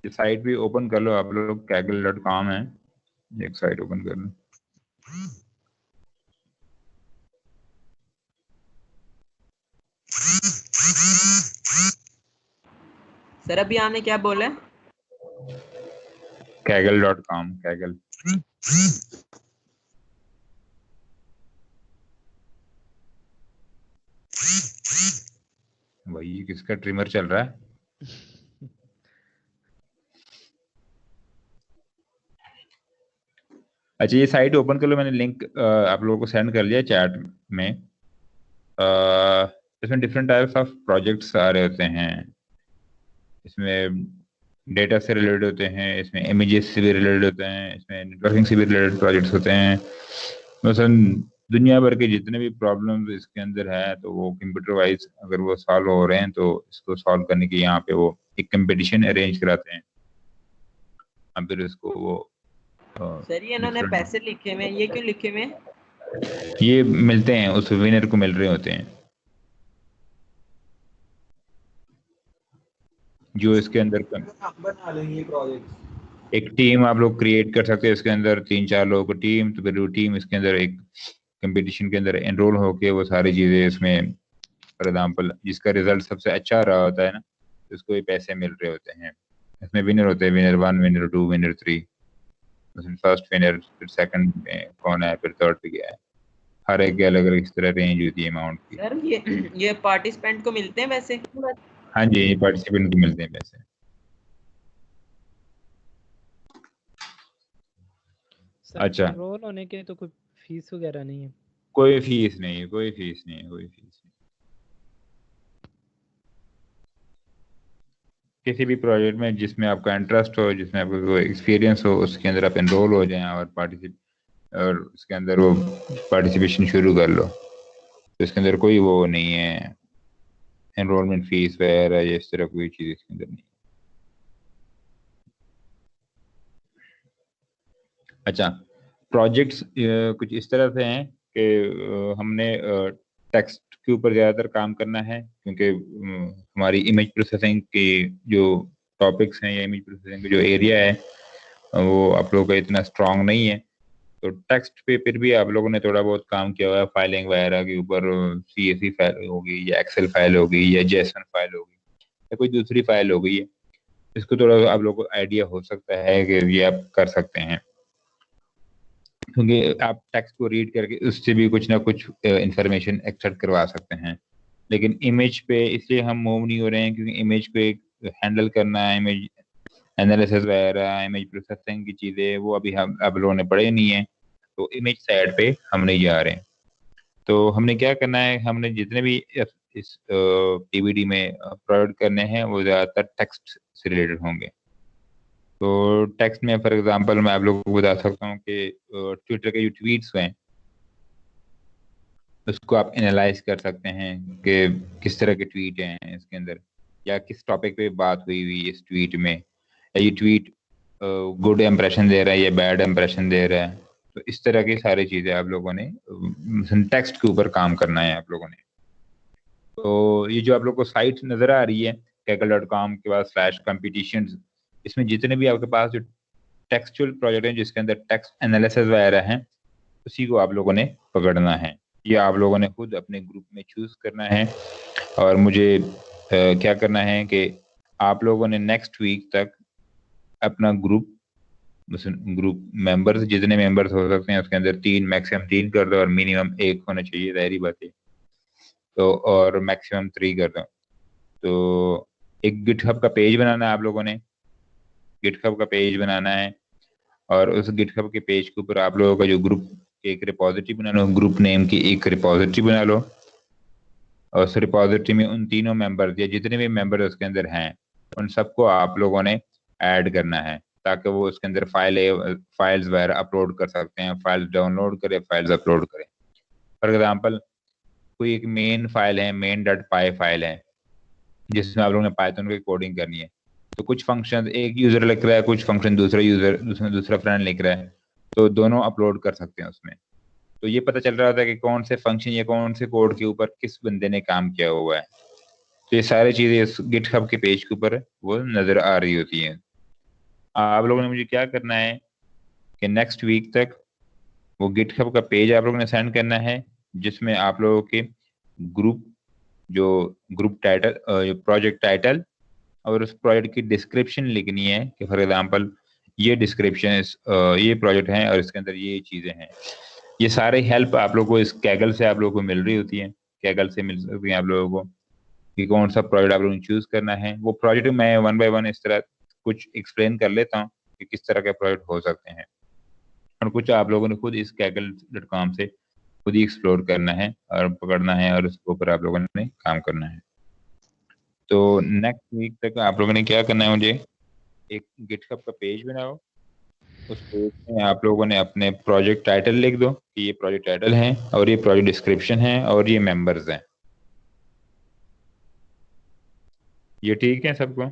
ये साइट भी ओपन कर लो आप लोग, kaggle.com है, एक साइट ओपन कर लो। सर अभी आपने क्या बोला? kaggle.com, Kaggle। वही किसका ट्रिमर चल रहा है? अच्छा, ये साइट ओपन कर लो, मैंने लिंक आप लोगों को सेंड कर लिया चैट में। इसमें डिफरेंट टाइप्स ऑफ प्रोजेक्ट्स आ रहे होते हैं, इसमें डेटा से रिलेटेड होते हैं, इसमें इमेजेस से भी रिलेटेड होते हैं, इसमें नेटवर्किंग से भी रिलेटेड प्रोजेक्ट्स होते हैं। मसलन दुनिया भर के जितने भी प्रॉब्लम्स इसके अंदर है, तो वो कंप्यूटर वाइज अगर वो सॉल्व हो रहे हैं, तो इसको सॉल्व करने के यहाँ पे वो एक कंपटीशन अरेंज कराते हैं, और फिर इसको वो सर ये इन्होंने पैसे लिखे हुए हैं, ये क्यों लिखे हुए हैं? ये मिलते हैं, उस विनर को मिल रहे होते हैं, जो इसके अंदर बना लेंगे प्रोजेक्ट। एक टीम आप लोग क्रिएट कर सकते हैं, इसके अंदर 3-4 लोगों को टीम, तो फिर वो टीम इसके अंदर एक कंपटीशन के अंदर एनरोल होके वो सारी चीजें इसमें, फॉर एग्जांपल जिसका रिजल्ट सबसे अच्छा रहा होता है ना, तो उसको ये पैसे मिल रहे होते हैं। इसमें विनर होते हैं, winner 1, winner 2, winner 3, first winner, फिर सेकंड कौन है, फिर थर्ड पे गया है, हर एक की अलग अलग इस तरह रेंज होती है अमाउंट की। सर ये पार्टिसिपेंट को मिलते हैं वैसे? हाँ जी, ये पार्टिसिपेंट को मिलते हैं पैसे। अच्छा, एनरोल होने के तो कोई फीस वगैरह नहीं है? कोई फीस नहीं है, कोई फीस नहीं है, कोई फीस नहीं। किसी भी प्रोजेक्ट में जिसमें आपका इंटरेस्ट हो, जिसमें आपका कोई एक्सपीरियंस हो, उसके अंदर आप एनरोल हो जाएं और उसके अंदर वो पार्टिसिपेशन शुरू कर लो। तो इसके अंदर कोई वो नहीं है, एनरोलमेंट फीस वगैरह या इस तरह कोई चीज़ इसके अंदर नहीं। अच्छा, प्रोजेक्ट्स कुछ इस तरह से हैं कि हमने टेक्स्ट के ऊपर ज़्यादातर काम करना है, क्योंकि हमारी इमेज प्रोसेसिंग के जो टॉपिक्स हैं या इमेज प्रोसेसिंग का जो एरिया है, वो आप लोगों का इतना स्ट्रांग नहीं है। तो टेक्स्ट पे फिर भी आप लोगों ने थोड़ा बहुत काम किया हुआ है, फाइलिंग वगैरह के ऊपर, CSV फाइल होगी या एक्सेल फाइल होगी या जेसन फाइल होगी या कोई दूसरी फाइल हो गई है, इसको थोड़ा आप लोगों को आइडिया हो सकता है कि ये आप कर सकते हैं, क्योंकि आप टेक्स्ट को रीड करके उससे भी कुछ ना कुछ इंफॉर्मेशन एक्सट्रैक्ट करवा सकते हैं। लेकिन इमेज पे इसलिए हम मूव नहीं हो रहे हैं, क्योंकि इमेज को एक हैंडल करना है, इमेज एनालिसिस वगैरह, इमेज प्रोसेसिंग की चीज़ें, वो अभी हम आप लोगों ने पढ़े नहीं है, तो इमेज साइड पे हम नहीं जा रहे हैं। तो हमने क्या करना है, हमने जितने भी इस PVD में प्रोवाइड करने हैं, वो ज़्यादातर टेक्स्ट से रिलेटेड होंगे। तो टेक्स्ट में फॉर एग्जांपल मैं आप लोगों को बता सकता हूँ कि ट्विटर के जो ट्वीट्स हैं, उसको आप एनालाइज कर सकते हैं कि किस तरह के ट्वीट हैं इसके अंदर, या किस टॉपिक पे बात हुई हुई इस ट्वीट में, या ये ट्वीट गुड इंप्रेशन दे रहा है या बैड इंप्रेशन दे रहा है। तो इस तरह की सारी चीज़ें आप लोगों ने टेक्स्ट के ऊपर काम करना है आप लोगों ने। तो ये जो आप लोग को साइट नज़र आ रही है kaggle.com के बाद /competitions, इसमें जितने भी आपके पास जो टेक्सचुअल प्रोजेक्ट हैं जिसके अंदर टेक्स्ट एनालिसिस वगैरह हैं, उसी को आप लोगों ने पकड़ना है। ये आप लोगों ने खुद अपने ग्रुप में चूज करना है, और मुझे क्या करना है कि आप लोगों ने नेक्स्ट वीक तक अपना ग्रुप मेंबर्स, जितने मेंबर्स हो सकते हैं उसके अंदर मैक्सिमम 3 कर दो, और मिनिमम 1 होना चाहिए, जाहिर बात है, तो और मैक्सिमम 3 कर दो। तो एक गिटहब का पेज बनाना है आप लोगों ने, गिटहब का पेज बनाना है, और उस गिटहब के पेज के ऊपर आप लोगों का जो ग्रुप, एक रिपोजिटरी बना लो, ग्रुप नेम की एक रिपोजिटरी बना लो, और उस रिपोजिटरी में उन तीनों मेंबर या जितने भी मेंबर उसके अंदर हैं, उन सबको आप लोगों ने ऐड करना है, ताकि वो उसके अंदर फाइल्स वगैरह अपलोड कर सकते हैं, फाइल्स डाउनलोड करें, फाइल्स अपलोड करें। फॉर एग्जाम्पल कोई एक मेन फाइल है, main.py फाइल है, जिसमें आप लोगों ने पाइथन की कोडिंग करनी है। तो कुछ फंक्शन एक यूजर लिख रहा है, कुछ फंक्शन दूसरा फ्रेंड लिख रहा है, तो दोनों अपलोड कर सकते हैं उसमें। तो ये पता चल रहा था कि कौन से फंक्शन या कौन से कोड के ऊपर किस बंदे ने काम किया हुआ है। तो ये सारी चीजें इस गिटहब के पेज के ऊपर वो नजर आ रही होती हैं। आप लोगों ने मुझे क्या करना है कि नेक्स्ट वीक तक वो गिटहब का पेज आप लोगों ने सेंड करना है, जिसमें आप लोगों के ग्रुप जो ग्रुप टाइटल, प्रोजेक्ट टाइटल और उस प्रोजेक्ट की डिस्क्रिप्शन लिखनी है कि फॉर एग्जांपल ये डिस्क्रिप्शन ये प्रोजेक्ट है और इसके अंदर ये चीजें हैं। ये सारे हेल्प आप लोगों को इस कैगल से आप लोगों को मिल रही होती है, कैगल से मिल सकती है आप लोगों को कि कौन सा प्रोजेक्ट आप लोगों ने चूज करना है। वो प्रोजेक्ट मैं 1 बाय 1 इस तरह कुछ एक्सप्लेन कर लेता हूँ कि किस तरह के प्रोजेक्ट हो सकते हैं, और कुछ आप लोगों ने खुद इस kaggle.com से खुद ही एक्सप्लोर करना है और पकड़ना है और उसके ऊपर आप लोगों ने काम करना है। तो नेक्स्ट वीक तक आप लोगों ने क्या करना है, मुझे एक गिटहब का पेज बनाओ, उस पेज में आप लोगों ने अपने प्रोजेक्ट टाइटल लिख दो कि ये प्रोजेक्ट टाइटल है और ये प्रोजेक्ट डिस्क्रिप्शन है और ये मेंबर्स हैं। ये ठीक है सबको?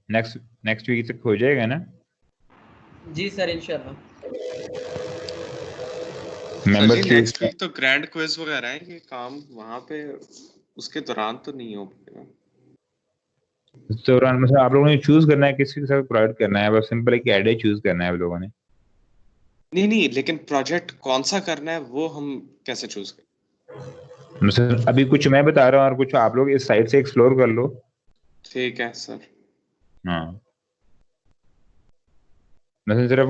नेक्स्ट नेक्स्ट वीक तक हो जाएगा ना? जी सर इंशाल्लाह। मेंबर्स के नेक्स्ट वीक तो ग्रैंड क्विज वगैरह है, ये काम वहां पे उसके दौरान तो नहीं हो पाएगा। तो मतलब आप लोगों ने चूज करना है किसके साथ प्रोवाइड करना है, बस सिंपल एक आइडिया चूज करना है आप लोगों ने। नहीं, लेकिन प्रोजेक्ट कौन सा करना है वो हम कैसे चूज करें? मतलब अभी कुछ मैं बता रहा हूँ और कुछ आप लोग इस साइड से एक्सप्लोर कर लो। ठीक है सर। हाँ, मतलब सिर्फ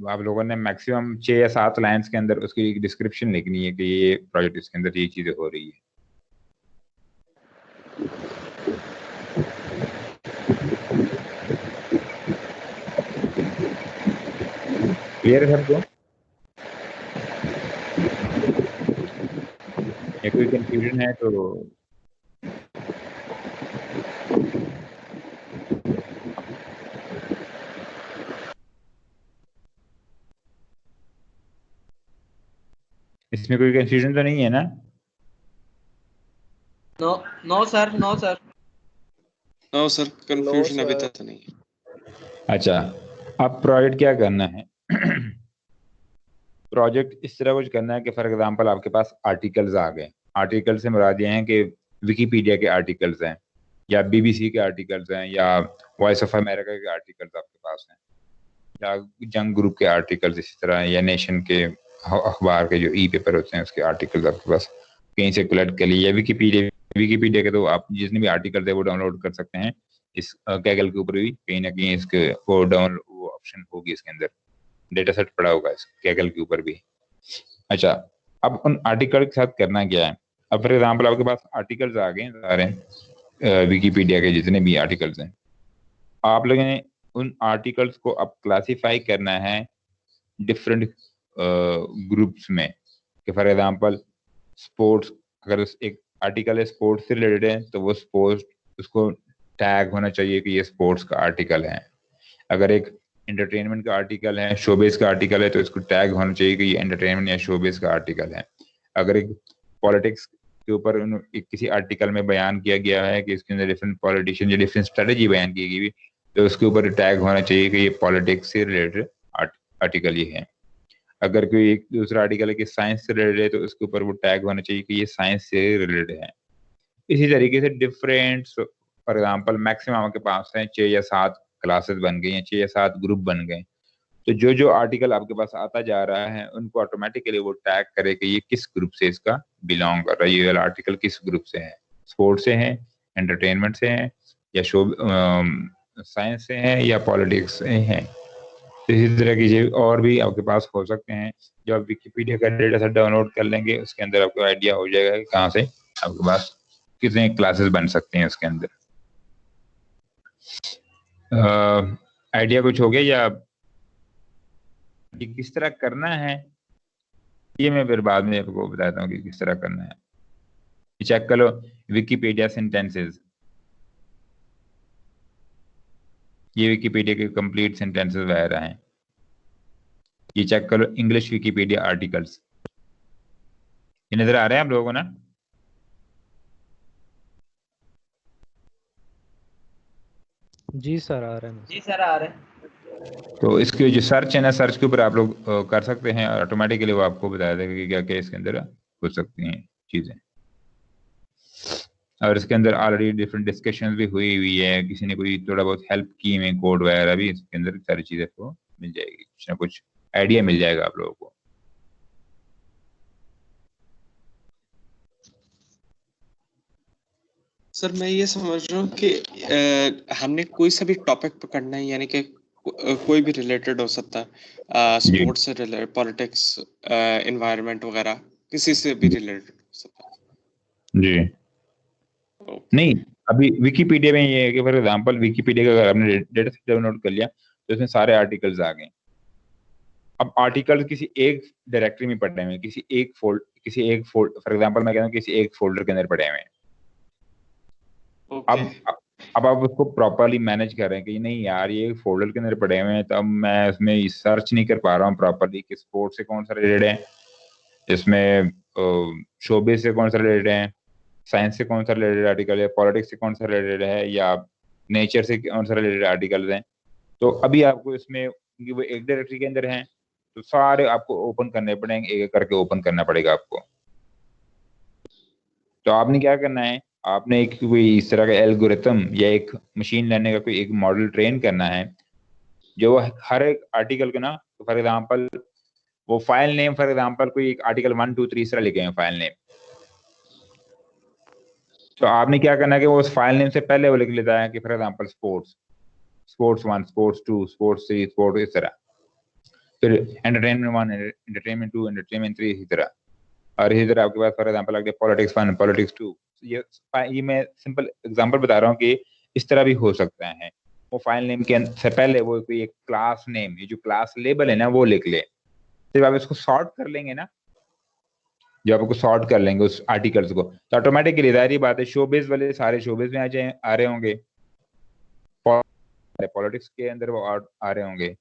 आप लोगों ने मैक्सिमम 6 या 7 लाइंस के अंदर उसकी एक डिस्क्रिप्शन लिखनी है कि ये प्रोजेक्ट इसके अंदर ये चीजें हो रही है। क्लियर है सबको? या कोई कंफ्यूजन है तो इसमें कोई कंफ्यूजन तो नहीं है ना? No sir, no sir. No sir, confusion अभी तक तो नहीं है। अच्छा, अब प्रोजेक्ट क्या करना है? प्रोजेक्ट इस तरह कुछ करना है कि फॉर एग्जांपल आपके पास आर्टिकल्स आ गए। आर्टिकल से मुराद ये हैं कि विकिपीडिया के आर्टिकल्स हैं या बीबीसी के आर्टिकल्स हैं या वॉइस ऑफ अमेरिका के आर्टिकल्स आपके पास हैं या जंग ग्रुप के आर्टिकल्स, इसी तरह या नेशन के अखबार के जो ई पेपर होते हैं उसके आर्टिकल्स आपके पास कहीं से कलेक्ट कर लिए, या विकिपीडिया के तो आप जितने भी आर्टिकल्स है वो डाउनलोड कर सकते हैं इस कैगल के ऊपर भी, कहीं ना कहीं इसके वो डाउनलोड वो ऑप्शन होगी, इसके अंदर डेटा सेट पड़ा होगा इस कैगल के ऊपर भी। अच्छा, अब उन आर्टिकल के साथ करना क्या है? अब फॉर एग्जाम्पल आपके पास आर्टिकल्स आ गए सारे विकिपीडिया के जितने भी आर्टिकल्स हैं, आप लोगों ने उन आर्टिकल्स को अब क्लासिफाई करना है डिफरेंट ग्रुप्स में कि फॉर एग्जांपल स्पोर्ट्स, अगर एक आर्टिकल है स्पोर्ट्स से रिलेटेड है तो वो स्पोर्ट्स उसको टैग होना चाहिए कि ये स्पोर्ट्स का आर्टिकल है। अगर एक एंटरटेनमेंट का आर्टिकल है, शोबेस का आर्टिकल है, तो इसको टैग होना चाहिए कि ये एंटरटेनमेंट या शोबेस का आर्टिकल है। अगर एक पॉलिटिक्स के ऊपर किसी आर्टिकल में बयान किया गया है कि इसके अंदर डिफरेंट पॉलिटिशियन या डिफरेंट स्ट्रेटेजी बयान की गई, तो उसके ऊपर टैग होना चाहिए कि ये पॉलिटिक्स से रिलेटेड आर्टिकल ये है। अगर कोई एक दूसरा आर्टिकल है कि साइंस से रिलेटेड है तो उसके ऊपर वो टैग होना चाहिए कि ये साइंस से रिलेटेड है। इसी तरीके से डिफरेंट, फॉर एग्जांपल मैक्सिमम आपके पास है 6 या 7 क्लासेस बन गई हैं, 6 या 7 ग्रुप बन गए, तो जो जो आर्टिकल आपके पास आता जा रहा है उनको ऑटोमेटिकली वो टैग करे कि ये किस ग्रुप से इसका बिलोंग कर रहा है, ये वाला आर्टिकल किस ग्रुप से है, स्पोर्ट्स से है, एंटरटेनमेंट से है, या शो साइंस से है, या पॉलिटिक्स से है। तो इसी तरह की चीज और भी आपके पास हो सकते हैं। जब आप विकिपीडिया का डेटा सेट डाउनलोड कर लेंगे उसके अंदर आपको आइडिया हो जाएगा कि कहाँ से आपके पास कितने क्लासेस बन सकते हैं उसके अंदर। आइडिया कुछ हो गया? या ये किस तरह करना है ये मैं फिर बाद में आपको बताता हूँ कि किस तरह करना है। चेक कर लो विकिपीडिया सेंटेंसेस, ये विकिपीडिया के कंप्लीट सेंटेंसेस वगैरह हैं। ये चेक करो इंग्लिश विकिपीडिया आर्टिकल्स, ये नजर आ रहे हैं आप लोगों को ना? जी सर आ रहे हैं। जी सर आ रहे हैं। तो इसके जो सर्च है ना, सर्च के ऊपर आप लोग कर सकते हैं और ऑटोमेटिकली वो आपको बता देगा कि क्या क्या इसके अंदर हो सकती हैं। चीजें। और इसके अंदर ऑलरेडी डिफरेंट डिस्कशंस भी हुई है, किसी ने कोई थोड़ा बहुत हेल्प की में कोड वगैरह भी, इसके अंदर सारी चीजें को मिल जाएगी, कुछ ना कुछ आइडिया मिल जाएगा आप लोगों को। सर मैं ये समझ रहा हूँ कि हमने कोई सा भी टॉपिक पकड़ना है, यानी कि कोई भी रिलेटेड हो सकता है, स्पोर्ट्स से रिलेटेड, पॉलिटिक्स, एनवायरनमेंट वगैरह, किसी से भी रिलेटेड हो सकता है। जी नहीं, अभी विकिपीडिया में ये है कि फॉर एग्जांपल विकिपीडिया का अगर आपने डेटा सेट डाउनलोड कर लिया तो इसमें सारे आर्टिकल्स आ गए। अब आर्टिकल किसी एक डायरेक्टरी में पड़े हुए हैं, किसी एक फोल्डर फॉर एग्जांपल मैं कह रहा हूँ किसी एक फोल्डर के अंदर पड़े हुए हैं। अब आप उसको प्रॉपरली मैनेज कर रहे हैं कि नहीं यार ये फोल्डर के अंदर पड़े हुए हैं, तो अब मैं इसमें सर्च नहीं कर पा रहा हूँ प्रॉपरली कि स्पोर्ट्स से कौन सा रिलेटेड है, इसमें शोबिज से कौन सा रिलेटेड है, साइंस से कौन सा रिलेटेड आर्टिकल है, पॉलिटिक्स से कौन सा रिलेटेड है, या नेचर से कौन सा रिलेटेड आर्टिकल हैं। तो अभी आपको इसमें वो एक डायरेक्टरी के अंदर हैं तो सारे आपको ओपन करने पड़ेंगे, एक एक करके ओपन करना पड़ेगा आपको। तो आपने क्या करना है, आपने एक कोई इस तरह का एल्गोरिथम या एक मशीन लर्निंग का कोई एक मॉडल ट्रेन करना है जो हर एक आर्टिकल को ना, तो फॉर एग्जांपल वो फाइल नेम, फॉर एग्जांपल कोई एक आर्टिकल 1 2 3 इस तरह लिखे हैं फाइल नेम, तो आपने क्या करना है कि वो उस फाइल नेम से पहले वो लिख लेता है कि for example sports 1 sports 2 sports 3 sports इस तरह, फिर एंटरटेनमेंट 1 एंटरटेनमेंट 2 एंटरटेनमेंट 3 इसी तरह, और इसी तरह आपके पास फॉर एग्जांपल आगे पॉलिटिक्स 1 पॉलिटिक्स 2। ये मैं सिंपल एग्जांपल बता रहा हूँ कि इस तरह भी हो सकता है। वो फाइल नेम के से पहले वो कोई एक क्लास नेम, ये जो क्लास लेबल है ना वो लिख ले। जब आप इसको सॉर्ट कर लेंगे ना, जब आपको सॉर्ट कर लेंगे उस आर्टिकल्स को, तो ऑटोमेटिकली जाहिर बात है शोबिज वाले सारे शोबिज में आ रहे होंगे, पॉलिटिक्स के अंदर वो आ रहे होंगे,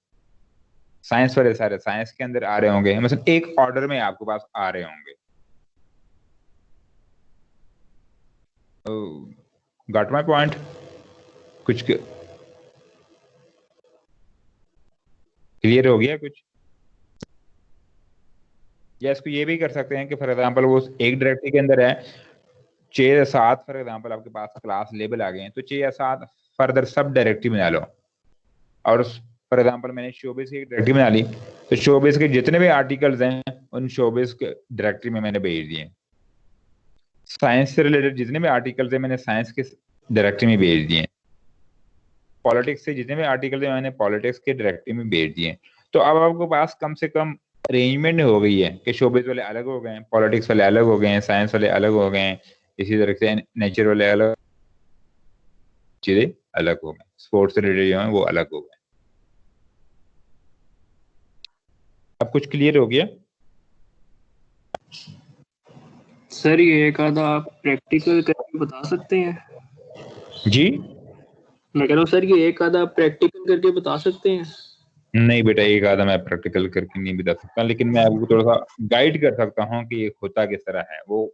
साइंस वाले सारे साइंस के अंदर आ रहे होंगे, मतलब एक ऑर्डर में आपके पास आ रहे होंगे। Got my point? कुछ क्लियर हो गया कुछ? या इसको ये भी कर सकते हैं कि फॉर एग्जांपल वो एक डायरेक्टरी के अंदर है 6 या 7 फॉर एग्जांपल आपके पास क्लास लेबल आ गए हैं, तो 6 या 7 फर्दर सब डायरेक्टरी बना लो, और फॉर एग्जांपल मैंने शोबिस की एक डायरेक्टरी बना ली, तो शोबिस के जितने भी आर्टिकल्स हैं उन शोबिस के डायरेक्टरी में मैंने भेज दिए। साइंस से रिलेटेड जितने भी आर्टिकल्स हैं मैंने साइंस के डायरेक्टरी में भेज दिए। पॉलिटिक्स से जितने भी आर्टिकल्स हैं मैंने पॉलिटिक्स के डायरेक्टरी में भेज दिए। तो अब आपके पास कम से कम अरेंजमेंट हो गई है कि शोबिस वाले अलग हो गए हैं, पॉलिटिक्स वाले अलग हो गए हैं, साइंस वाले अलग हो गए हैं, इसी तरह से नेचर वाले अलग, चीजें अलग हो गए, स्पोर्ट्स से रिलेटेड जो है वो अलग हो गए। अब कुछ क्लियर हो गया? सर ये एक आधा आप प्रैक्टिकल करके बता सकते हैं? जी मैं कह रहा हूँ सर ये एक आधा प्रैक्टिकल करके बता सकते हैं? नहीं बेटा, एक आधा मैं प्रैक्टिकल करके नहीं बता सकता, लेकिन मैं आपको थोड़ा सा गाइड कर सकता हूँ कि ये होता किस तरह है। वो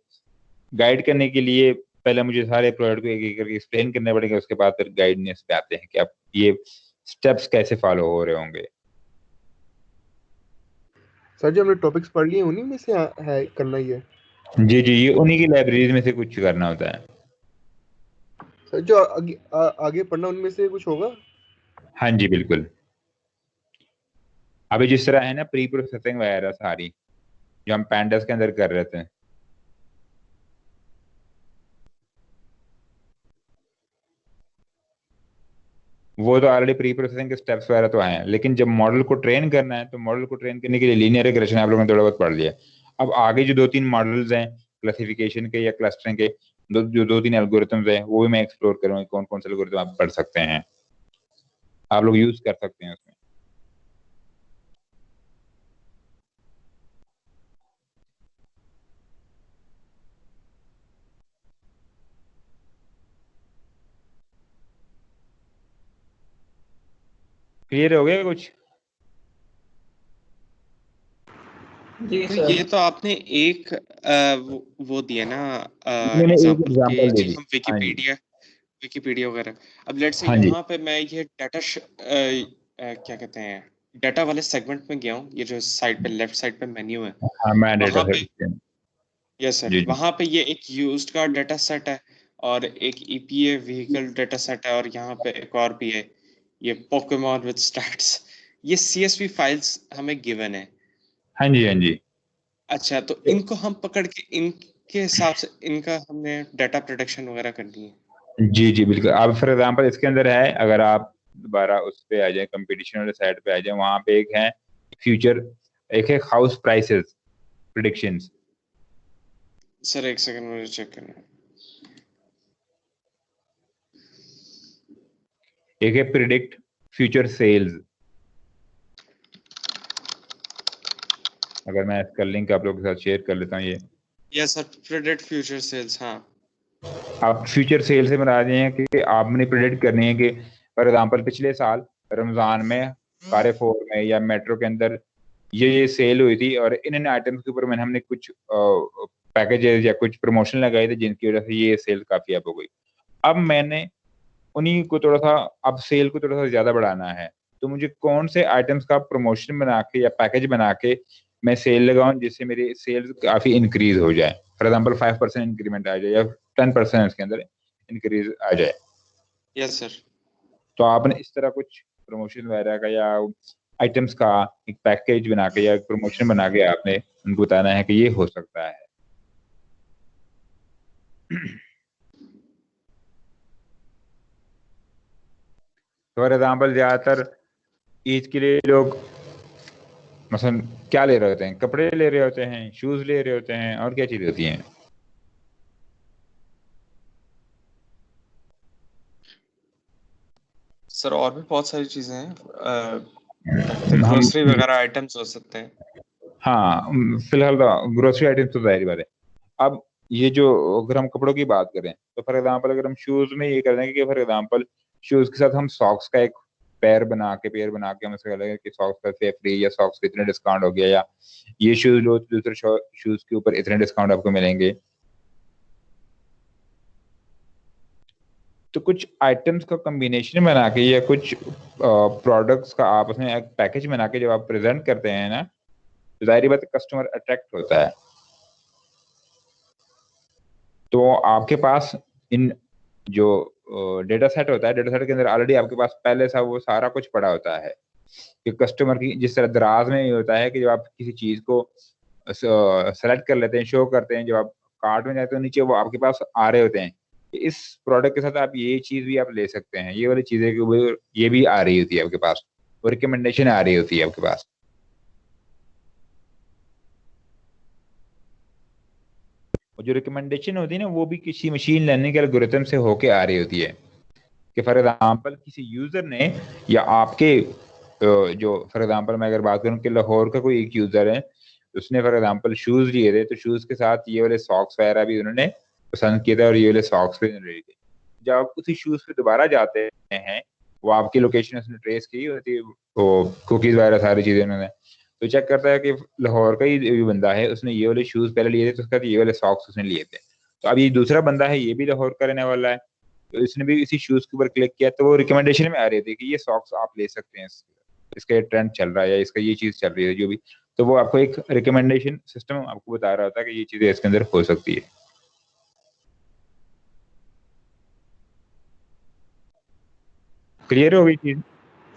गाइड करने के लिए पहले मुझे सारे प्रोडक्ट को एक एक करके एक्सप्लेन करने पड़ेंगे, उसके बाद फिर गाइडनेस पे आते हैं कि आप ये स्टेप्स कैसे फॉलो हो रहे होंगे। सर जो हमने टॉपिक्स पढ़ लिए उन्हीं में से है करना ही है? जी जी, ये उन्हीं की लाइब्रेरी में से कुछ करना होता है। सर जो आगे पढ़ना उनमें से कुछ होगा? हाँ जी बिल्कुल। अभी जिस तरह है ना प्री प्रोसेसिंग वगैरह सारी जो हम पैंडास के अंदर कर रहे थे, वो तो ऑलरेडी प्री प्रोसेसिंग के स्टेप्स वगैरह तो हैं, लेकिन जब मॉडल को ट्रेन करना है तो मॉडल को ट्रेन करने के लिए लीनियर रिग्रेशन आप लोगों ने थोड़ा बहुत पढ़ लिया। अब आगे जो 2-3 मॉडल्स हैं क्लासिफिकेशन के या क्लस्टरिंग के, जो 2-3 एल्गोरिथम्स हैं वो भी मैं एक्सप्लोर करूंगा, कौन कौन से एल्गोरिथम आप पढ़ सकते हैं, आप लोग यूज कर सकते हैं उसमें। क्लियर हो गया कुछ? जी तो सर। ये तो आपने एक वो दिया ना मैंने एक एग्जांपल एग्जांपल के, दे जी दी। हम हाँ जी विकिपीडिया वगैरह। अब लेट्स से हाँ जी यहाँ पे मैं ये डाटा क्या कहते हैं, डाटा वाले सेगमेंट में गया हूँ, ये जो साइड पे लेफ्ट साइड पे मेन्यू है हाँ, मैं डेटा वहां पे, सेट यस सर, जी जी वहां पे ये एक यूज्ड कार डेटा सेट है और एक ईपीए व्हीकल डेटा सेट है, और यहाँ पे एक और भी है, ये पोकेमॉन विद स्टैट्स। ये सीएसवी फाइल्स हमें गिवन है। हाँ जी हाँ जी। अच्छा, तो इनको हम पकड़ के इनके हिसाब से इनका हमने डाटा प्रोटेक्शन वगैरह करनी है। जी जी बिल्कुल। अब फॉर एग्जांपल इसके अंदर है, अगर आप दोबारा उस पे आ जाए, कंपटीशन वाले साइट पे आ जाए, वहां पे एक है फ्यूचर, एक है हाउस प्राइसेस प्रिडिक्शंस। सर एक सेकंड मुझे चेक करना है। एक है प्रिडिक्ट फ्यूचर सेल्स। अगर मैं इसका लिंक आप लोगों के साथ शेयर कर लेता हूँ, ये yes sir, predict future sales. हाँ आप फ्यूचर सेल से बता दें हैं कि आपने प्रिडिक्ट करनी है कि फॉर एग्जांपल पिछले साल रमजान में कारफोर में या मेट्रो के अंदर ये सेल हुई थी, और इन आइटम्स के ऊपर मैंने हमने कुछ पैकेजेस या कुछ प्रमोशन लगाए थे, जिनकी वजह से ये सेल काफी अप हो गई। अब मैंने उन्हीं को थोड़ा सा, अब सेल को थोड़ा सा ज्यादा बढ़ाना है, तो मुझे कौन से आइटम्स का प्रमोशन बना के या पैकेज बना के मैं सेल लगाऊं जिससे मेरी सेल्स काफी इंक्रीज हो जाए। फॉर एग्जांपल 5% इंक्रीमेंट आ जाए या 10% इसके अंदर इंक्रीज आ जाए। Yes sir. तो आपने इस तरह कुछ प्रमोशन वगैरह का या आइटम्स का एक पैकेज बना के या एक प्रमोशन बना के आपने उनको बताना है कि ये हो सकता है। फॉर एग्जाम्पल ज्यादातर ईद के लिए लोग मसलन क्या ले रहे होते हैं, कपड़े ले रहे होते हैं, शूज ले रहे होते हैं, और क्या चीजें होती हैं? सर और भी बहुत सारी चीजें हैं, हम ग्रोसरी वगैरह आइटम्स हो सकते हैं। हाँ, फिलहाल ग्रोसरी आइटम्स तो जाहिर बात है। अब ये जो, अगर हम कपड़ों की बात करें तो फॉर एग्जांपल अगर हम शूज में ये कर देंगे कि फॉर एग्जांपल शूज के साथ हम सॉक्स का एक पेयर बना के हम ऐसा करेंगे कि सॉक्स का से फ्री, या सॉक्स पे इतने डिस्काउंट हो गया, या ये शूज लो तो दूसरे शूज के ऊपर इतने डिस्काउंट आपको मिलेंगे। तो कुछ आइटम्स का कॉम्बिनेशन बना के या कुछ प्रोडक्ट्स का आप उसमें एक पैकेज बना के जब आप प्रेजेंट करते हैं ना, तो जाहिर बात है कस्टमर अट्रैक्ट होता है। तो आपके पास इन जो डेटा सेट होता है, डेटा सेट के अंदर ऑलरेडी आपके पास पहले से वो सारा कुछ पड़ा होता है कि कस्टमर की, जिस तरह दराज में ये होता है कि जब आप किसी चीज को सेलेक्ट कर लेते हैं, शो करते हैं, जब आप कार्ट में जाते हो नीचे वो आपके पास आ रहे होते हैं कि इस प्रोडक्ट के साथ आप ये चीज भी आप ले सकते हैं, ये वाली चीजें ये भी आ रही होती है आपके पास, वो रिकमेंडेशन आ रही होती है आपके पास। और जो रिकमेंडेशन होती है ना, वो भी किसी मशीन लर्निंग के एल्गोरिथम से होके आ रही होती है कि फॉर एग्जांपल किसी यूजर ने, या आपके जो फॉर एग्जांपल मैं अगर बात करूं कि लाहौर का कोई एक यूजर है, उसने फॉर एग्जांपल शूज लिए थे, तो शूज के साथ ये वाले सॉक्स वगैरह भी उन्होंने पसंद किए थे, और ये वाले सॉक्स भी उन्होंने लिए थे। जब आप उसी शूज पे दोबारा जाते हैं, वो आपकी लोकेशन उसने ट्रेस की होती है, वो कुकीज वगैरह सारी चीजें उन्होंने, तो चेक करता है कि लाहौर का ही बंदा है, उसने ये वाले शूज पहले लिए थे, तो उसके बाद ये वाले सॉक्स उसने लिए थे। तो अब ये दूसरा बंदा है, ये भी लाहौर का रहने वाला है, तो इसने भी इसी शूज के ऊपर क्लिक किया, तो वो रिकमेंडेशन में आ रही थी कि ये सॉक्स आप ले सकते हैं, इसका ये ट्रेंड चल रहा है, या इसका ये चीज चल रही है जो भी, तो वो आपको एक रिकमेंडेशन सिस्टम आपको बता रहा था कि ये चीजें इसके अंदर हो सकती है। क्लियर हो गई चीज?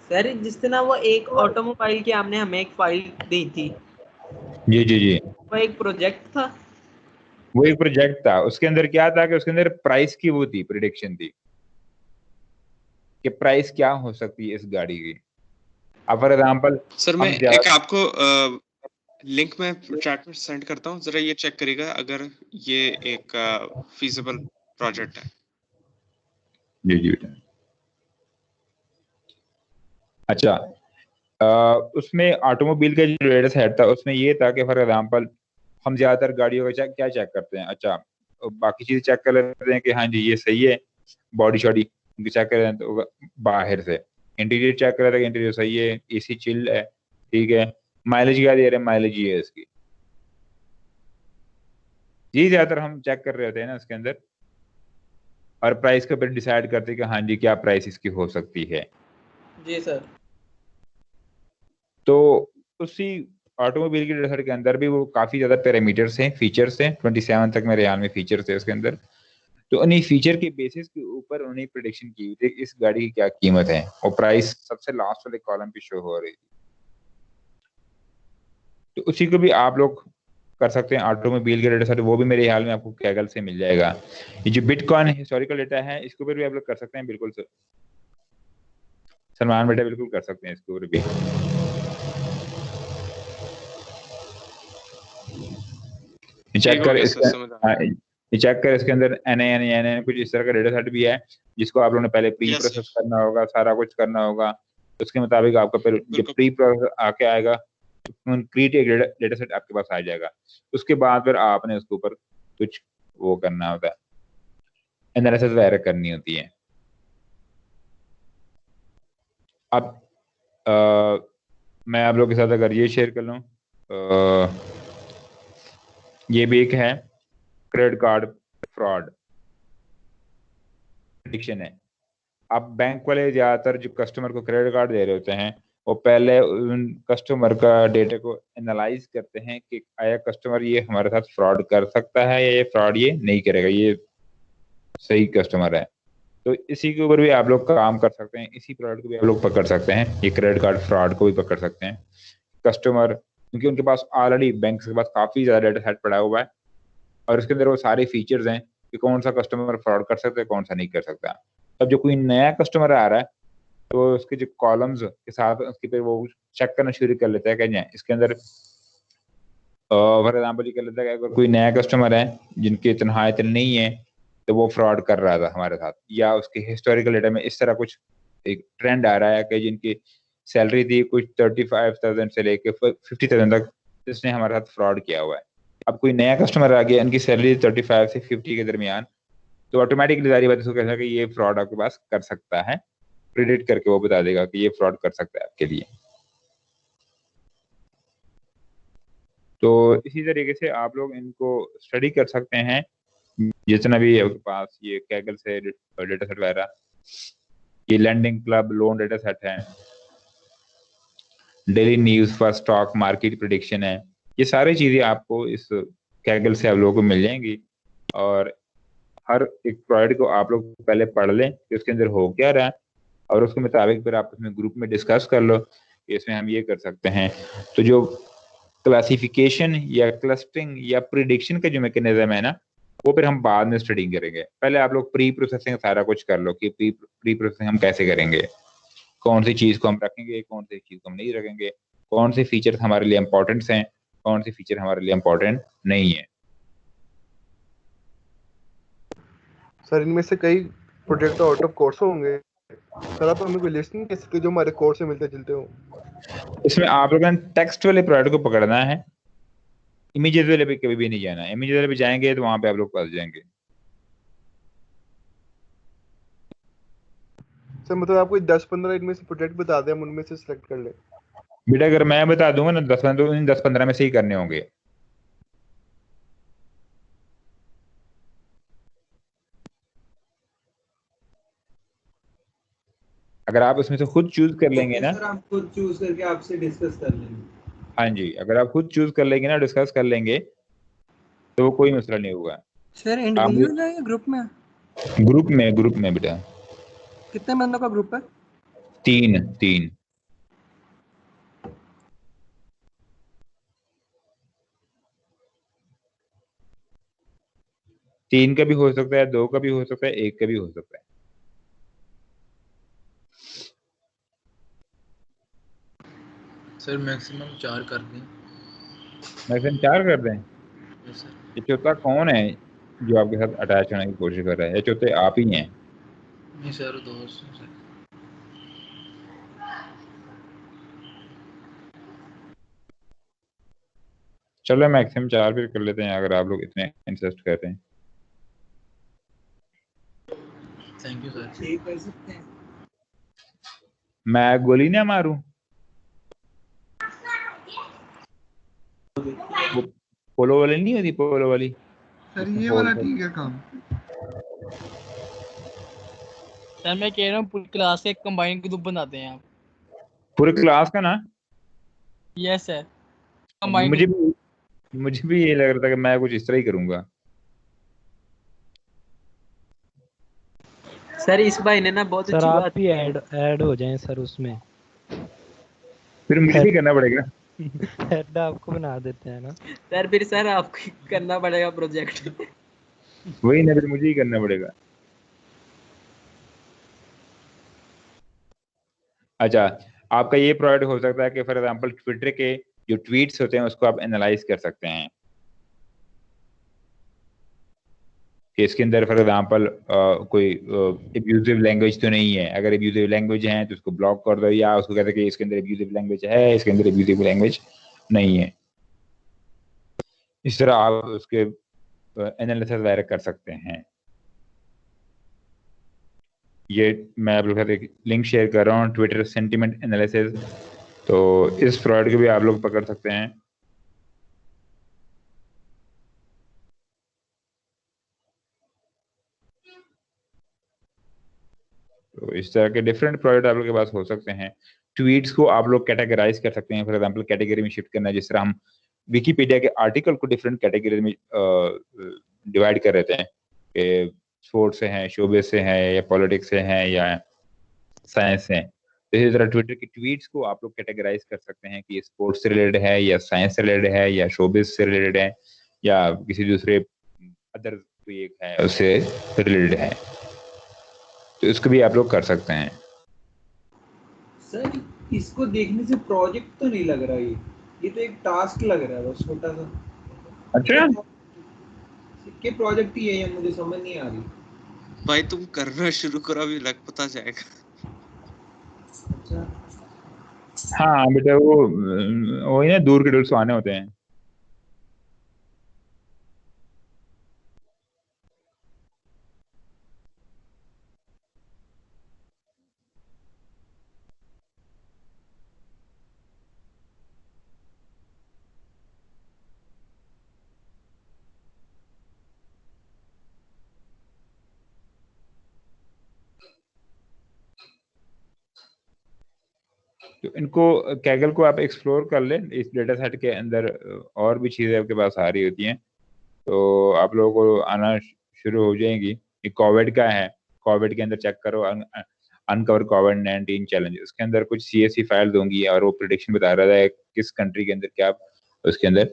सर जिस तरह वो एक ऑटोमोबाइल की आपने हमें एक फाइल दी थी, जी जी जी, वो एक प्रोजेक्ट था। वो एक प्रोजेक्ट था, उसके अंदर क्या था कि उसके अंदर प्राइस की वो थी, प्रिडिक्शन थी कि प्राइस क्या हो सकती है इस गाड़ी की। अब फॉर एग्जांपल सर मैं एक आपको लिंक में चैट में सेंड करता हूँ, जरा ये चेक करिएगा अगर ये एक फीजिबल प्रोजेक्ट है। जी जी बेटा। अच्छा, उसमें ऑटोमोबाइल का जो डेटा सेट था उसमें ये था कि फॉर एग्जांपल हम ज्यादातर गाड़ियों का क्या चेक करते हैं, अच्छा बाकी चीजें चेक कर लेते हैं कि हाँ जी ये सही है, बॉडी शॉडी चेक कर लेते हैं तो बाहर से, इंटीरियर चेक कर लेते हैं, इंटीरियर सही है, एसी चिल है, ठीक है, माइलेज क्या दे रहे हैं, माइलेज ये है इसकी, ये ज्यादातर हम चेक कर रहे होते हैं ना इसके अंदर, और प्राइस के ऊपर डिसाइड करते हैं कि हाँ जी क्या प्राइस इसकी हो सकती है। जी सर। तो उसी ऑटोमोबाइल के डेटा सेट के अंदर भी वो काफी ज्यादा पैरामीटर्स हैं, फीचर्स हैं, 27 तक मेरे ख्याल में फीचर्स है उसके अंदर। तो उन्हीं फीचर के बेसिस के ऊपर उन्हें प्रेडिक्शन की हुई थी इस गाड़ी की क्या कीमत है, और प्राइस सबसे लास्ट वाले कॉलम पे शो हो रही थी। तो उसी को भी आप लोग कर सकते हैं, ऑटोमोबाइल के डेटा सेट, वो भी मेरे ख्याल में आपको कैगल से मिल जाएगा। ये जो बिटकॉइन हिस्टोरिकल डेटा है इसके ऊपर भी आप लोग कर सकते हैं, बिल्कुल सलमान बेटा बिल्कुल कर सकते हैं इसके ऊपर भी। चेक कर इसके अंदर NAN कुछ इस तरह का डेटा सेट भी है जिसको आप लोगों ने पहले प्री प्रोसेस करना होगा, सारा कुछ करना होगा। उसके मुताबिक आपका फिर जब प्री प्रोसेस आके आएगा क्रिएट एक डेटा सेट आपके पास आ जाएगा। उसके बाद फिर आपने उसके ऊपर कुछ वो करना होता है, एनालिसिस वगैरह करनी होती है। अब मैं आप लोगों के साथ अगर ये शेयर कर लूँ, ये भी एक है क्रेडिट कार्ड फ्रॉड प्रेडिक्शन है। अब बैंक वाले ज्यादातर जो कस्टमर को क्रेडिट कार्ड दे रहे होते हैं वो पहले उन कस्टमर का डेटा को एनालाइज करते हैं कि आया कस्टमर ये हमारे साथ फ्रॉड कर सकता है या ये फ्रॉड ये नहीं करेगा, ये सही कस्टमर है। तो इसी के ऊपर भी आप लोग काम कर सकते हैं, इसी प्रोडक्ट को भी आप लोग पकड़ सकते हैं, ये क्रेडिट कार्ड फ्रॉड को भी पकड़ सकते हैं। कस्टमर क्योंकि उनके पास ऑलरेडी बैंक के पास काफी ज्यादा डेटा सेट पड़ा हुआ है और उसके अंदर वो सारे फीचर्स हैं कि कौन सा कस्टमर फ्रॉड कर सकता है, कौन सा नहीं कर सकता। अब जो कोई नया कस्टमर आ रहा है तो उसके जो कॉलम्स के साथ उसके पे वो चेक करना शुरू कर लेता है कि इसके अंदर फॉर एग्जाम्पल ये कर लेता है कि अगर कोई नया कस्टमर है जिनकी तनख्वाह इतनी नहीं है तो वो फ्रॉड कर रहा था हमारे साथ, या उसके हिस्टोरिकल डेटा में इस तरह कुछ एक ट्रेंड आ रहा है कि जिनकी सैलरी थी कुछ 35,000 से लेके 50,000 तक, जिसने हमारे साथ फ्रॉड किया हुआ है। अब कोई नया कस्टमर आ गया, इनकी सैलरी 35 से 50 के दरमियान, तो ऑटोमेटिकली सारी बात इसको कहता है कि ये फ्रॉड आपके पास कर सकता है, प्रेडिक्ट करके वो बता देगा कि ये फ्रॉड कर सकता है आपके लिए। तो इसी तरीके से आप लोग इनको स्टडी कर सकते हैं, जितना भी आपके पास ये कैगल से डेटा सेट वगैरह, ये lending club loan data set है, daily news for stock market prediction है, ये सारी चीजें आपको इस कैगल से आप लोगों को मिल जाएंगी। और हर एक प्रोडक्ट को आप लोग पहले पढ़ लें कि उसके अंदर हो क्या रहा है, और उसके मुताबिक फिर आप उसमें ग्रुप में डिस्कस कर लो कि इसमें हम ये कर सकते हैं। तो जो क्लासिफिकेशन या क्लस्टरिंग या प्रिडिक्शन का जो मैकेनिज्म है ना, वो फिर हम बाद में स्टडी करेंगे। पहले आप लोग प्री प्रोसेसिंग सारा कुछ कर लो कि प्री प्रोसेसिंग हम कैसे करेंगे, कौन सी चीज को हम रखेंगे, कौन सी चीज को हम नहीं रखेंगे, कौन से फीचर हमारे लिए इंपॉर्टेंट हैं, कौन से फीचर हमारे लिए इंपॉर्टेंट नहीं है। सर इनमें से कई प्रोजेक्ट आउट ऑफ कोर्स होंगे सर, आप हमें कोई लिस्ट नहीं दे सकते जो हमारे कोर्स से मिलते जुलते हो? इसमें आप लोगों ने टेक्स्ट वाले प्रोडक्ट को पकड़ना है, इमेजेस वाले पे कभी भी नहीं जाना। इमेजेस वाले पे जाएंगे तो वहां पे आप लोग फंस जाएंगे। सर मतलब आप कोई 10-15 इनमें से प्रोजेक्ट बता दें, हम उनमें से सिलेक्ट कर लें। बेटा अगर मैं बता दूंगा ना 10-15 तो इन 10-15 में से ही करने होंगे। अगर आप उसमें से खुद चूज कर लेंगे ना, सर हम खुद चूज करके आपसे डिस्कस कर लेंगे। हाँ जी, अगर आप खुद चूज कर लेंगे ना, डिस्कस कर लेंगे तो कोई मसला नहीं होगा। सर इंडिविजुअल है या ग्रुप में? ग्रुप में बेटा। कितने बंदों का ग्रुप है? 3 3 का भी हो सकता है, 2 का भी हो सकता है, 1 का भी हो सकता है। सर मैक्सिमम 4 कर दें। मैक्सिमम 4 कर दें। Yes sir. ये चौथा कौन है जो आपके साथ अटैच होने की कोशिश कर रहा है? ये चौथे आप ही हैं? नहीं सर, दोस्त हैं सर। चलो मैक्सिमम 4 फिर कर लेते हैं अगर आप लोग इतने इंसिस्ट कर रहे हैं। Thank you sir. ठीक कर सकते हैं। मैं गोली ना मारूं? वो पोलो वाली नहीं होती, पोलो वाली सर ये वाला ठीक है काम। सर मैं कह रहा हूँ पूरी क्लास के कंबाइन ग्रुप बनाते हैं आप। पूरे क्लास का ना? Yes sir. मुझे भी ये लग रहा था कि मैं कुछ इस तरह ही करूंगा। सर इस भाई ने ना बहुत सर अच्छी आप बात भी ऐड हो जाएं सर उसमें। फिर मुझे भी करना पड़ेगा। हेड आपको बना देते हैं ना सर। फिर सर आपको करना पड़ेगा प्रोजेक्ट। वही ना, फिर मुझे ही करना पड़ेगा। अच्छा, आपका ये प्रोजेक्ट हो सकता है कि फॉर एग्जांपल ट्विटर के जो ट्वीट्स होते हैं उसको आप एनालाइज कर सकते हैं कि इसके अंदर फॉर एग्जांपल कोई एब्यूजिव लैंग्वेज तो नहीं है। अगर एब्यूजिव लैंग्वेज है तो उसको ब्लॉक कर दो, या उसको कहते हैं कि इसके अंदर एब्यूजिव लैंग्वेज है, इसके अंदर एब्यूजिव लैंग्वेज नहीं है। इस तरह आप उसके एनालिसिस वगैरह कर सकते हैं। ये मैं आप लोग के साथ एक लिंक शेयर कर रहा हूँ, ट्विटर सेंटिमेंट एनालिसिस। तो इस प्रोजेक्ट को भी आप लोग पकड़ सकते हैं। तो इस तरह के डिफरेंट प्रोजेक्ट आप लोग के पास हो सकते हैं। ट्वीट्स को आप लोग कैटेगराइज कर सकते हैं, फॉर एग्जांपल कैटेगरी में शिफ्ट करना, जिस तरह हम विकिपीडिया के आर्टिकल को डिफरेंट कैटेगरी में डिवाइड कर देते हैं कि स्पोर्ट्स से हैं, शोबिस से हैं, या पॉलिटिक्स से हैं, या साइंस से हैं। तो इसी तरह ट्विटर की ट्वीट्स को आप लोग कैटेगराइज कर सकते हैं कि ये स्पोर्ट्स से रिलेटेड है, या साइंस से रिलेटेड है, या शोबिस से रिलेटेड है, या किसी दूसरे अदर कोई एक है उससे रिलेटेड है। तो इसको भी आप लोग कर सकते हैं। सर इसको देखने से प्रोजेक्ट तो नहीं लग रहा, ये तो एक टास्क लग रहा है बस छोटा सा। अच्छा, क्या प्रोजेक्ट ही है ये, मुझे समझ नहीं आ रही। भाई तुम करना शुरू करो, अभी लग पता जाएगा। अच्छा हाँ बेटा, वो ही ना, दूर के डोल सुहाने होते हैं। तो इनको कैगल को आप एक्सप्लोर कर लें। इस डेटा सेट के अंदर और भी चीजें आपके पास आ रही होती हैं, तो आप लोगों को आना शुरू हो जाएंगी। ये कोविड का है, कोविड के अंदर चेक करो, अनकवर कोविड-19 चैलेंज। उसके अंदर कुछ CSV फाइल्स होंगी और वो प्रेडिक्शन बता रहा है किस कंट्री के अंदर क्या उसके अंदर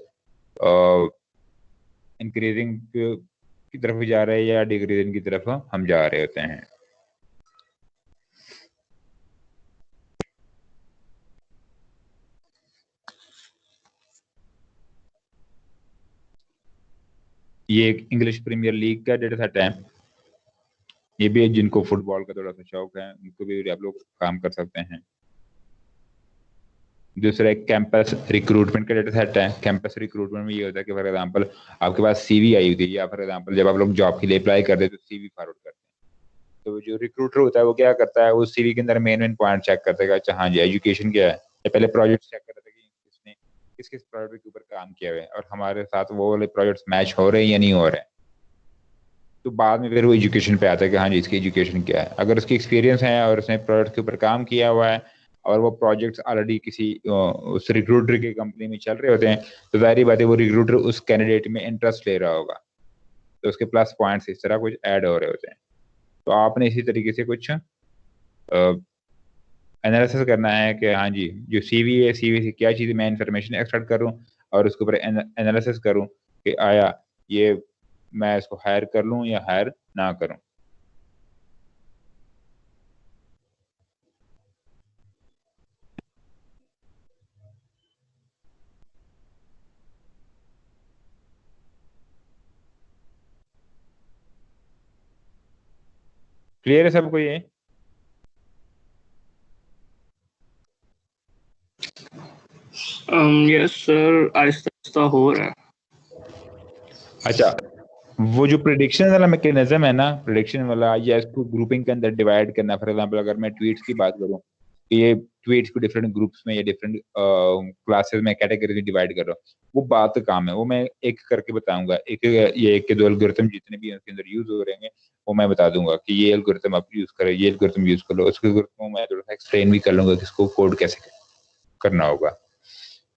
इंक्रीजिंग की तरफ जा रहे हैं या डिक्रीजिंग की तरफ हम जा रहे होते हैं। ये एक इंग्लिश प्रीमियर लीग का डेटा सेट है। ये भी है जिनको फुटबॉल का थोड़ा सा शौक है, उनको भी आप लोग काम कर सकते हैं। दूसरा एक कैंपस रिक्रूटमेंट का डेटा सेट है। कैंपस रिक्रूटमेंट में ये होता है कि फॉर एग्जांपल आपके पास CV आई हुई थी, या फॉर एग्जांपल जब आप लोग जॉब के लिए अप्लाई करते हैं तो CV फॉरवर्ड करते हैं। तो जो रिक्रूटर होता है वो क्या करता है, वो CV के अंदर मेन पॉइंट चेक करता है। अच्छा हाँ जी, एजुकेशन क्या है, या पहले प्रोजेक्ट चेक करता है कि किसने किस किस प्रोजेक्ट के ऊपर काम किया हुआ है और हमारे साथ वो वाले प्रोजेक्ट्स मैच हो रहे हैं या नहीं हो रहे हैं। तो बाद में फिर वो एजुकेशन पे आता है कि हाँ जी इसकी एजुकेशन क्या है। अगर उसकी एक्सपीरियंस है और उसने प्रोजेक्ट के ऊपर काम किया हुआ है और वो प्रोजेक्ट्स ऑलरेडी किसी उस रिक्रूटर की कंपनी में चल रहे होते हैं, तो जाहिर बात है वो रिक्रूटर उस कैंडिडेट में इंटरेस्ट ले रहा होगा, तो उसके प्लस पॉइंट्स इस तरह कुछ ऐड हो रहे होते हैं। तो आपने इसी तरीके से कुछ एनालिसिस करना है कि हाँ जी जो CV है, CV से क्या चीज़ मैं इन्फॉर्मेशन एक्सट्रैक्ट करूँ और उसके ऊपर एनालिसिस करूँ कि आया ये मैं इसको हायर कर लूँ या हायर ना करूँ। क्लियर है सबको ये? यस सर, आहिस्ता आहिस्ता हो रहा है। अच्छा, वो जो प्रिडिक्शन वाला मैकेनिज्म है ना, प्रिडिक्शन वाला, या इसको ग्रुपिंग के अंदर डिवाइड करना। फॉर एग्जांपल अगर मैं ट्वीट्स की बात करूं कि ये ट्वीट्स को डिफरेंट ग्रुप्स में या डिफरेंट क्लासेस में, कैटेगरी में डिवाइड कर रहा हूँ, वो बात का काम है। वो मैं एक करके बताऊंगा, एक के 2 एल्गोरिथम जितने भी उसके अंदर यूज हो रहे हैं वो मैं बता दूंगा कि ये एल्गोरिथम आप यूज करो, ये एल्गोरिथम यूज कर लो। उसके एल्गोरिथम मैं थोड़ा सा एक्सप्लेन भी कर लूंगा कि इसको कोड कैसे करना होगा।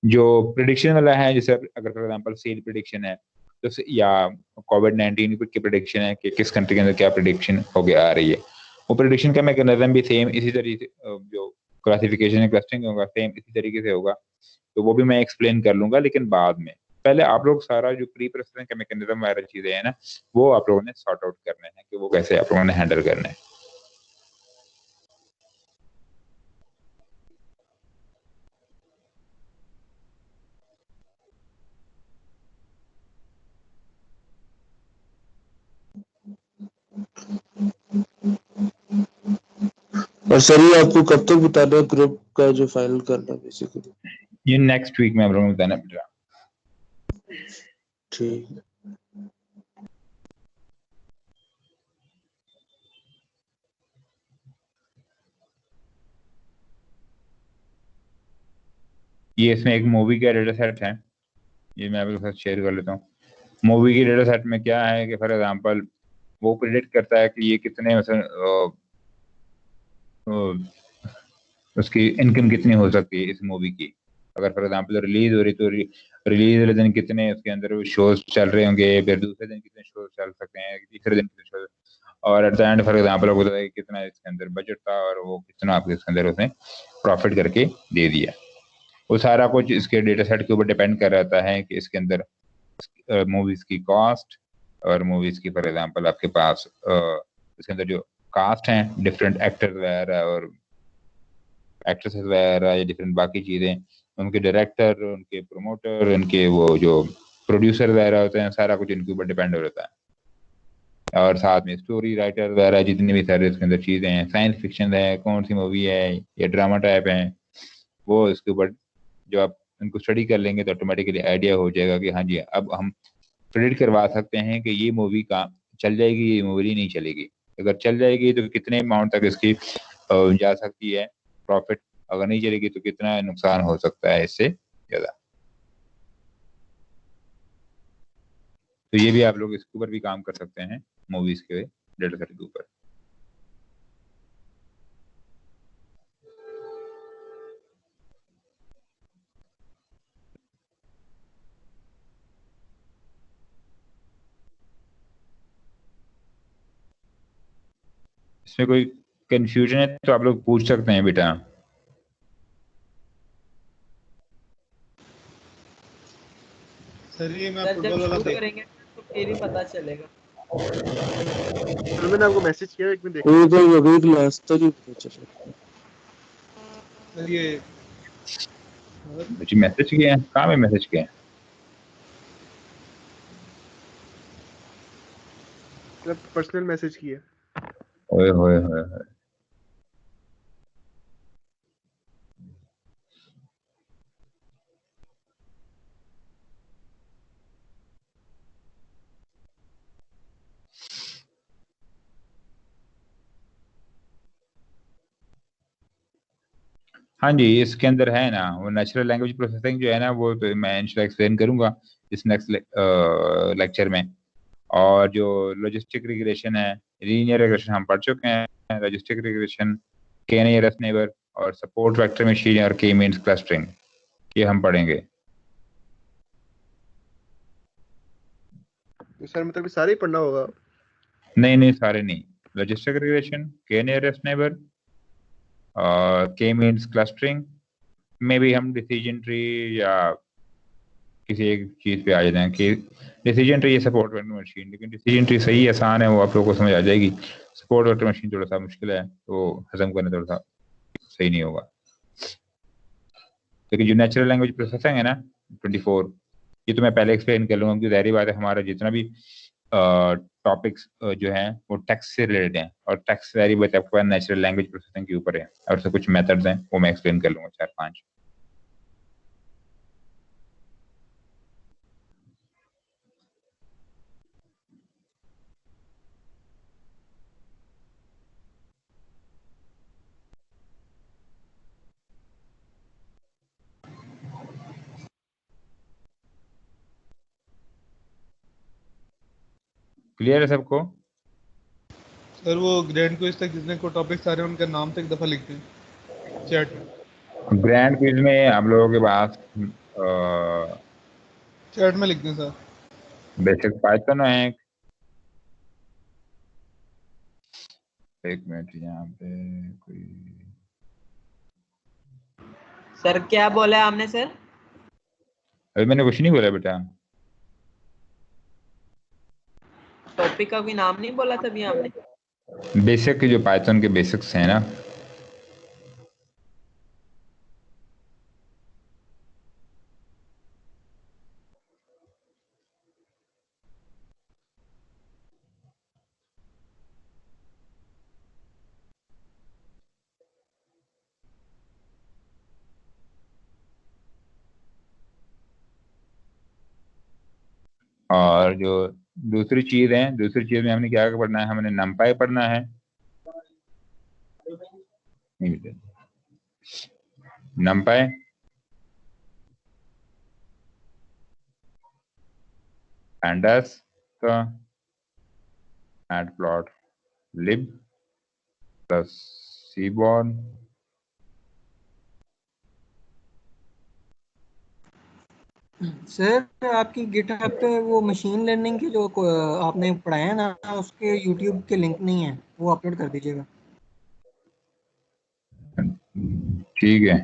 जो प्रिडिक्शन वाला है, जैसे अगर फॉर एग्जांपल सेल प्रिडिक्शन है तो या कोविड-19 की प्रिडिक्शन है कि किस कंट्री के अंदर क्या प्रिडिक्शन हो गया आ रही है, वो प्रिडिक्शन का मैकेनिज्म भी सेम इसी तरीके से जो क्लासिफिकेशन क्लस्टरिंग होगा सेम इसी तरीके से होगा। तो वो भी मैं एक्सप्लेन कर लूंगा, लेकिन बाद में। पहले आप लोग सारा जो प्री प्रोसेसिंग का मैकेनिज्म वगैरह चीजें हैं ना, वो आप लोगों ने सॉर्ट आउट करने हैं कि वो कैसे आप लोगों ने हैंडल करना है। और सर ये आपको कब तक बताना है ग्रुप का जो फाइनल करना है बेसिकली? ये नेक्स्ट वीक में आप लोगों को बताना पड़ेगा। ठीक है। ये इसमें एक मूवी का डेटा सेट है, ये मैं आपके साथ शेयर कर लेता हूँ। मूवी की डेटा सेट में क्या है कि फॉर एग्जांपल वो प्रिडिक्ट करता है कि ये कितने उसकी इनकम कितनी हो सकती है इस मूवी की। अगर फॉर एग्जांपल रिलीज हो रही तो रिलीज वाले दिन कितने उसके अंदर शोज चल रहे होंगे, फिर दूसरे दिन कितने शोज चल सकते हैं, तीसरे दिन कितने शोज, और at the end for example आपको बताया कितना इसके अंदर बजट था और वो कितना आपके इसके अंदर उसने प्रॉफिट करके दे दिया। वो सारा कुछ इसके डेटा सेट के ऊपर डिपेंड कर रहता है कि इसके अंदर मूवीज की कॉस्ट और मूवीज की फॉर एग्जांपल आपके पास इसके अंदर जो कास्ट हैं डिफरेंट एक्टर्स वगैरह और एक्ट्रेसेस वगैरह या डिफरेंट बाकी चीजें, उनके डायरेक्टर, उनके प्रोमोटर, उनके वो जो प्रोड्यूसर वगैरह होते हैं, सारा कुछ इनके ऊपर डिपेंड हो रहता है। और साथ में स्टोरी राइटर वगैरह जितनी भी सारे इसके अंदर चीजें हैं, साइंस फिक्शन है, कौन सी मूवी है या ड्रामा टाइप है, वो इसके ऊपर जो आप इनको स्टडी कर लेंगे तो ऑटोमेटिकली आइडिया हो जाएगा कि हाँ जी अब हम प्रेडिक्ट करवा सकते हैं कि ये मूवी का चल जाएगी, ये मूवी नहीं चलेगी। अगर चल जाएगी तो कितने अमाउंट तक इसकी जा सकती है प्रॉफिट, अगर नहीं चलेगी तो कितना नुकसान हो सकता है इससे ज्यादा। तो ये भी आप लोग इसके ऊपर भी काम कर सकते हैं मूवीज के डेटा सेट के ऊपर। इसमें कोई कंफ्यूजन है तो आप लोग पूछ सकते हैं बेटा। सर ये मैं सर फुटबॉल जब वाला शुरू देख करेंगे तो फिर ही पता चलेगा। सर मैंने आपको मैसेज किया, एक मिनट देखो। वो तो अभी क्लास तक ही पहुंचा। सर ये मुझे मैसेज किया है, कहाँ में मैसेज किया है? सर पर्सनल मैसेज किया। ओए होए होए होए। हाँ जी, इसके अंदर है ना वो नेचुरल लैंग्वेज प्रोसेसिंग जो है ना, वो तो मैं इंशाल्लाह एक्सप्लेन करूंगा इस नेक्स्ट लेक्चर में। और जो लॉजिस्टिक रिग्रेशन है, लीनियर रिग्रेशन हम पढ़ चुके हैं। लॉजिस्टिक रिग्रेशन, के नियरेस्ट नेबर और सपोर्ट वेक्टर मशीन और के मींस क्लस्टरिंग, ये हम पढ़ेंगे। तो सर मतलब सारे ही पढ़ना होगा? नहीं सारे नहीं, लॉजिस्टिक रिग्रेशन, के नियरेस्ट नेबर और के मींस क्लस्टरिंग में भी हम डिसीजन ट्री या किसी एक चीज पे आ जाते हैं कि डिसीजन ट्री या सपोर्ट वेक्टर मशीन। लेकिन डिसीजन ट्री सही आसान है, वो आप लोगों को समझ आ जाएगी। सपोर्ट वेक्टर मशीन थोड़ा सा मुश्किल है, तो हजम करना थोड़ा सा सही नहीं होगा। लेकिन जो नेचुरल लैंग्वेज प्रोसेसिंग है ना 24, ये तो मैं पहले एक्सप्लेन कर लूंगा, क्योंकि ज़ाहिर बात है हमारा जितना भी टॉपिक्स जो हैं वो टेक्स्ट से रिलेटेड हैं, और टेक्स्ट ज़ाहिर बात है आपका नेचुरल लैंग्वेज प्रोसेसिंग के ऊपर है, और उससे कुछ मेथड्स हैं वो मैं एक्सप्लेन कर लूंगा 4-5। क्लियर है सबको? सर वो ग्रैंड क्विज तक जितने को टॉपिक्स आ रहे हैं उनका नाम तक दफा लिख दें चैट में। ग्रैंड क्विज में आप लोगों के पास चैट में लिख दें सर। बेसिक पाइथन है एक मिनट यहाँ पे कोई सर क्या बोला है आपने सर? अभी मैंने कुछ नहीं बोला बेटा। टॉपिक का कोई नाम नहीं बोला तभी आपने। बेसिक जो पाइथन के बेसिक्स हैं ना, और जो दूसरी चीज है, दूसरी चीज में हमने क्या पढ़ना है, हमने नमपाई पढ़ना है, नमपाई pandas का matplotlib प्लस seaborn सर आपकी गिटहब पे वो मशीन लर्निंग के जो आपने पढ़ाया है ना, उसके यूट्यूब के लिंक नहीं है, वो अपलोड कर दीजिएगा। ठीक है।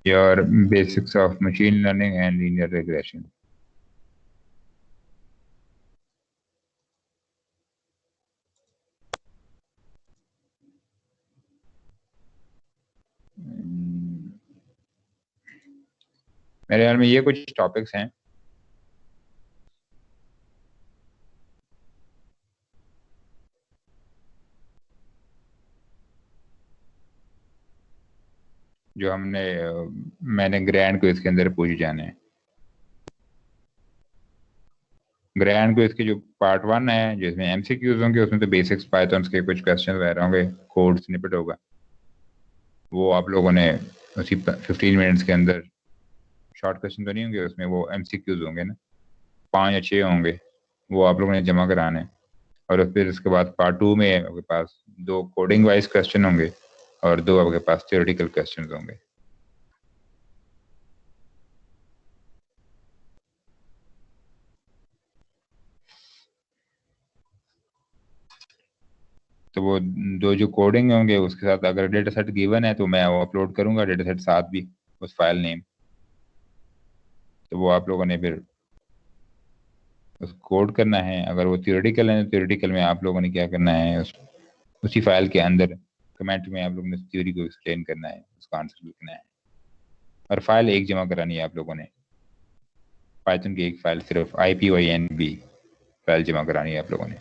Your basics of machine learning and linear regression. मेरे ख्याल में ये कुछ टॉपिक्स हैं जो मैंने ग्रैंड को इसके अंदर पूछे जाने हैं। ग्रैंड को इसके जो पार्ट 1 है जिसमें एमसीक्यूज होंगे, उसमें तो बेसिक्स पाइथन के कुछ क्वेश्चन वगैरह होंगे, कोड स्निपेट होगा, वो आप लोगों ने उसी 15 मिनट्स के अंदर, शॉर्ट क्वेश्चन तो नहीं होंगे उसमें, वो एमसीक्यूज होंगे ना, 5 या 6 होंगे, वो आप लोगों ने जमा कराने हैं। और फिर इसके बाद पार्ट 2 में आपके पास 2 कोडिंग वाइज क्वेश्चन होंगे और 2 आपके पास थ्योरेटिकल क्वेश्चन होंगे। तो वो 2 जो कोडिंग होंगे उसके साथ अगर डेटा सेट गिवन है तो मैं वो अपलोड करूंगा, डेटा सेट साथ भी उस फाइल नेम, तो वो आप लोगों ने फिर उस कोड करना है। अगर वो थ्योरेटिकल है, थ्योरेटिकल में आप लोगों ने क्या करना है, उसी फाइल के अंदर कमेंट में आप लोगों ने थ्योरी को एक्सप्लेन करना है, उसका आंसर लिखना है, और फाइल एक जमा करानी है आप लोगों ने, पाइथन की एक फाइल, सिर्फ IPYNB फाइल जमा करानी है आप लोगों ने।